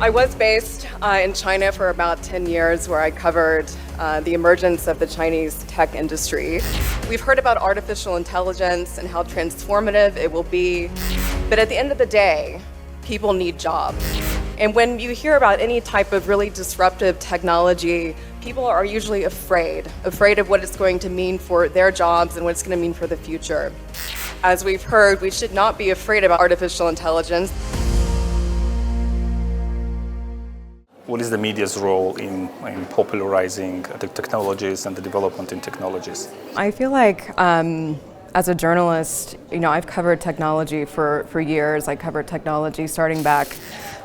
I was based in China for about 10 years, where I covered the emergence of the Chinese tech industry. We've heard about artificial intelligence and how transformative it will be, but at the end of the day, people need jobs. And when you hear about any type of really disruptive technology, people are usually afraid of what it's going to mean for their jobs and what it's going to mean for the future. As we've heard, we should not be afraid about artificial intelligence. What is the media's role in popularizing the technologies and the development in technologies? I feel like as a journalist, I've covered technology for years. I covered technology starting back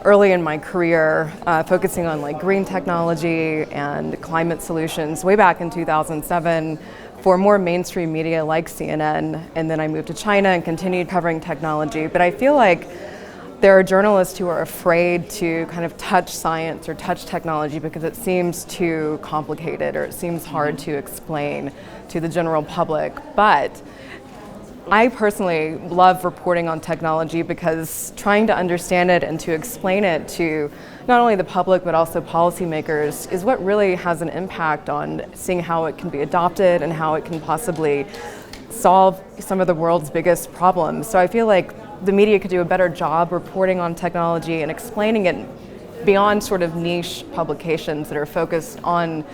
early in my career, focusing on green technology and climate solutions way back in 2007 for more mainstream media like CNN. And then I moved to China and continued covering technology. But I feel like there are journalists who are afraid to kind of touch science or touch technology because it seems too complicated or it seems hard to explain to the general public. But I personally love reporting on technology because trying to understand it and to explain it to not only the public but also policymakers is what really has an impact on seeing how it can be adopted and how it can possibly solve some of the world's biggest problems. So I feel like the media could do a better job reporting on technology and explaining it beyond sort of niche publications that are focused on,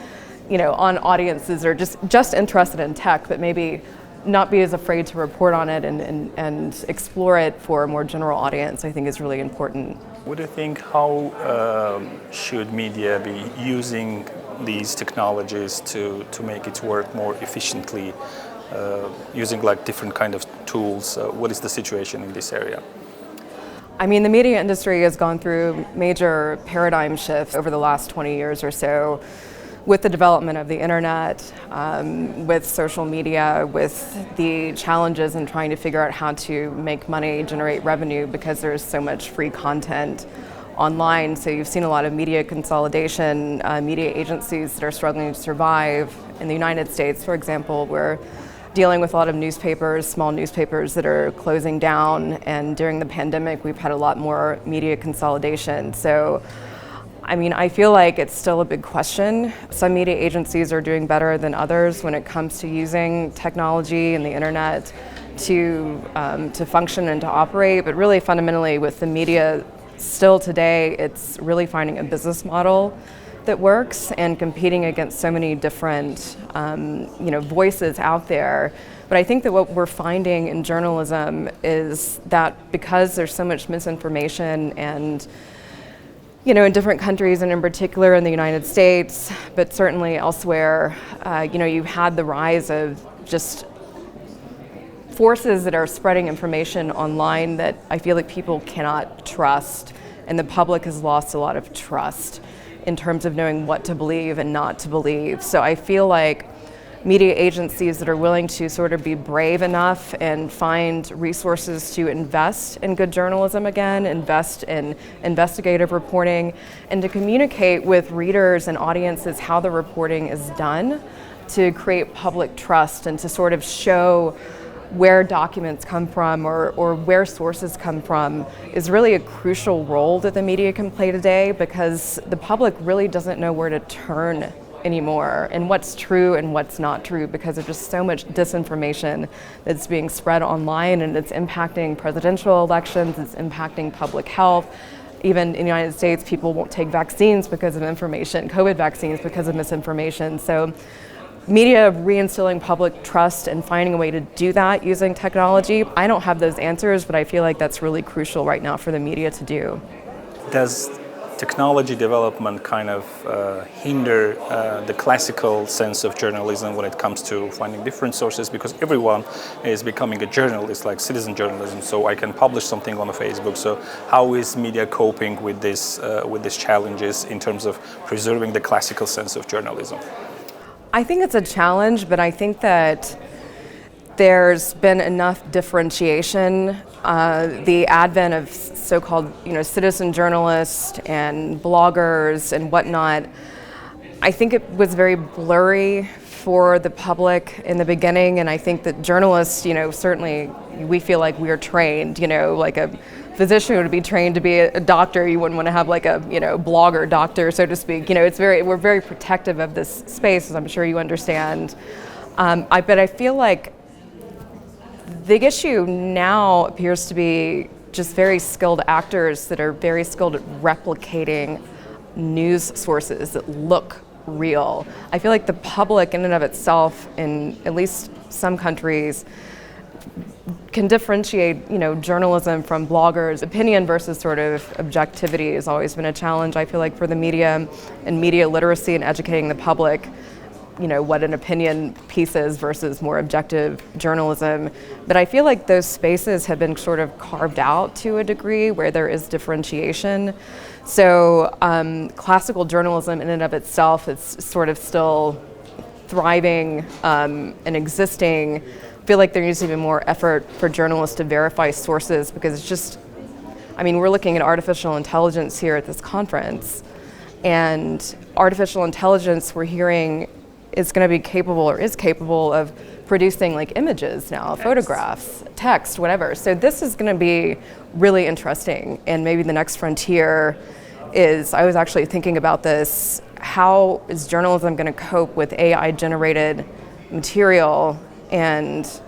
on audiences that are just interested in tech, but maybe not be as afraid to report on it and explore it for a more general audience, I think is really important. What do you think, how should media be using these technologies to make it work more efficiently, using different kind of tools? What is the situation in this area? I mean, the media industry has gone through major paradigm shifts over the last 20 years or so, with the development of the internet, with social media, with the challenges in trying to figure out how to make money, generate revenue, because there's so much free content online. So you've seen a lot of media consolidation, media agencies that are struggling to survive. In the United States, for example, we're dealing with a lot of newspapers, small newspapers that are closing down, and during the pandemic we've had a lot more media consolidation. So I feel like it's still a big question. Some media agencies are doing better than others when it comes to using technology and the internet to function and to operate, but really fundamentally with the media still today, it's really finding a business model that works and competing against so many different voices out there. But I think that what we're finding in journalism is that because there's so much misinformation and in different countries, and in particular in the United States, but certainly elsewhere, you've had the rise of just forces that are spreading information online that I feel like people cannot trust, and the public has lost a lot of trust in terms of knowing what to believe and not to believe. So I feel like media agencies that are willing to sort of be brave enough and find resources to invest in good journalism again, invest in investigative reporting, and to communicate with readers and audiences how the reporting is done to create public trust and to sort of show where documents come from or where sources come from is really a crucial role that the media can play today, because the public really doesn't know where to turn anymore and what's true and what's not true, because there's just so much disinformation that's being spread online, and it's impacting presidential elections, it's impacting public health. Even in the United States, people won't take vaccines because of information, COVID vaccines because of misinformation. So media reinstilling public trust and finding a way to do that using technology, I don't have those answers, but I feel like that's really crucial right now for the media to do. Does technology development kind of hinder the classical sense of journalism when it comes to finding different sources? Because everyone is becoming a journalist, like citizen journalism, so I can publish something on Facebook. So how is media coping with these challenges in terms of preserving the classical sense of journalism? I think it's a challenge, but I think that there's been enough differentiation. The advent of so-called, citizen journalists and bloggers and whatnot, I think it was very blurry for the public in the beginning, and I think that journalists, certainly we feel like we're trained, like a physician would be trained to be a doctor. You wouldn't want to have like a, blogger doctor, so to speak. We're very protective of this space, as I'm sure you understand. But I feel like the issue now appears to be just very skilled actors that are very skilled at replicating news sources that look real. I feel like the public in and of itself, in at least some countries, can differentiate, journalism from bloggers. Opinion versus sort of objectivity has always been a challenge, I feel like, for the media and media literacy and educating the public, what an opinion piece is versus more objective journalism. But I feel like those spaces have been sort of carved out to a degree where there is differentiation. So classical journalism in and of itself is sort of still thriving and existing. I feel like there needs to be more effort for journalists to verify sources, because it's just, we're looking at artificial intelligence here at this conference, and artificial intelligence, we're hearing, is going to be capable or is capable of producing like images now, photographs, text, whatever. So this is going to be really interesting, and maybe the next frontier is, I was actually thinking about this, how is journalism going to cope with AI generated material and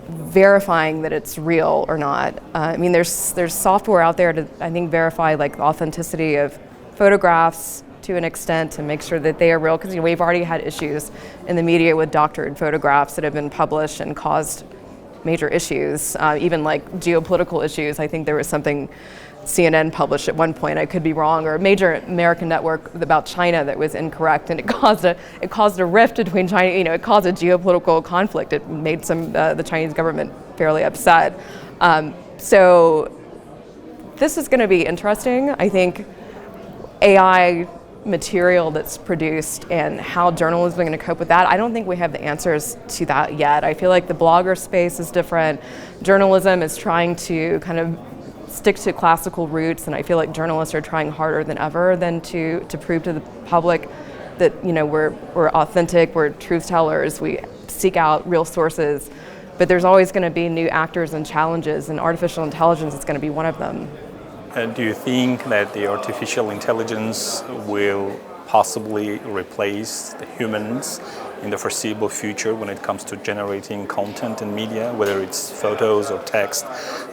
verifying that it's real or not? There's software out there to, I think, verify like the authenticity of photographs to an extent and make sure that they are real, because we've already had issues in the media with doctored photographs that have been published and caused major issues, even like geopolitical issues. I think there was something CNN published at one point, I could be wrong, or a major American network about China that was incorrect, and it caused a rift between China. It caused a geopolitical conflict. It made the Chinese government fairly upset. So this is going to be interesting. I think AI material that's produced and how journalism is going to cope with that, I don't think we have the answers to that yet. I feel like the blogger space is different. Journalism is trying to kind of stick to classical roots, and I feel like journalists are trying harder than ever to prove to the public that we're authentic, we're truth tellers, we seek out real sources. But there's always going to be new actors and challenges, and artificial intelligence is going to be one of them. Do you think that the artificial intelligence will possibly replace the humans in the foreseeable future when it comes to generating content in media, whether it's photos or text?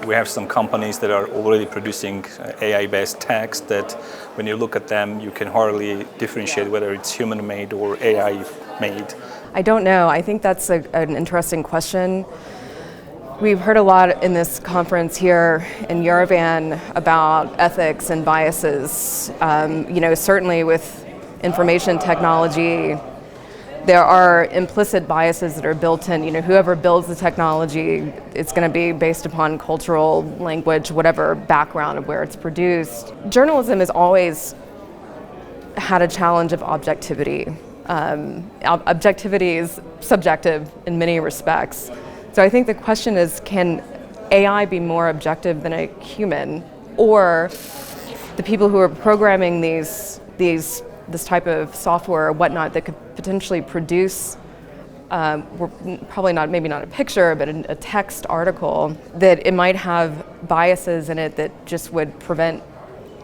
We have some companies that are already producing AI-based text that when you look at them, you can hardly differentiate whether it's human-made or AI-made. I don't know. I think that's an interesting question. We've heard a lot in this conference here in Yerevan about ethics and biases. Certainly with information technology, there are implicit biases that are built in. Whoever builds the technology, it's going to be based upon cultural, language, whatever background of where it's produced. Journalism has always had a challenge of objectivity. Objectivity is subjective in many respects. So I think the question is, can AI be more objective than a human, or the people who are programming this type of software or whatnot that could potentially produce, maybe not a picture, but a text article, that it might have biases in it that just would prevent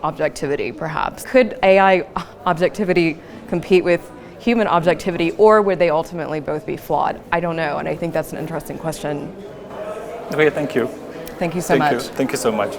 objectivity, perhaps. Could AI objectivity compete with human objectivity, or would they ultimately both be flawed? I don't know, and I think that's an interesting question. Okay, thank you. Thank you so much. Thank you so much.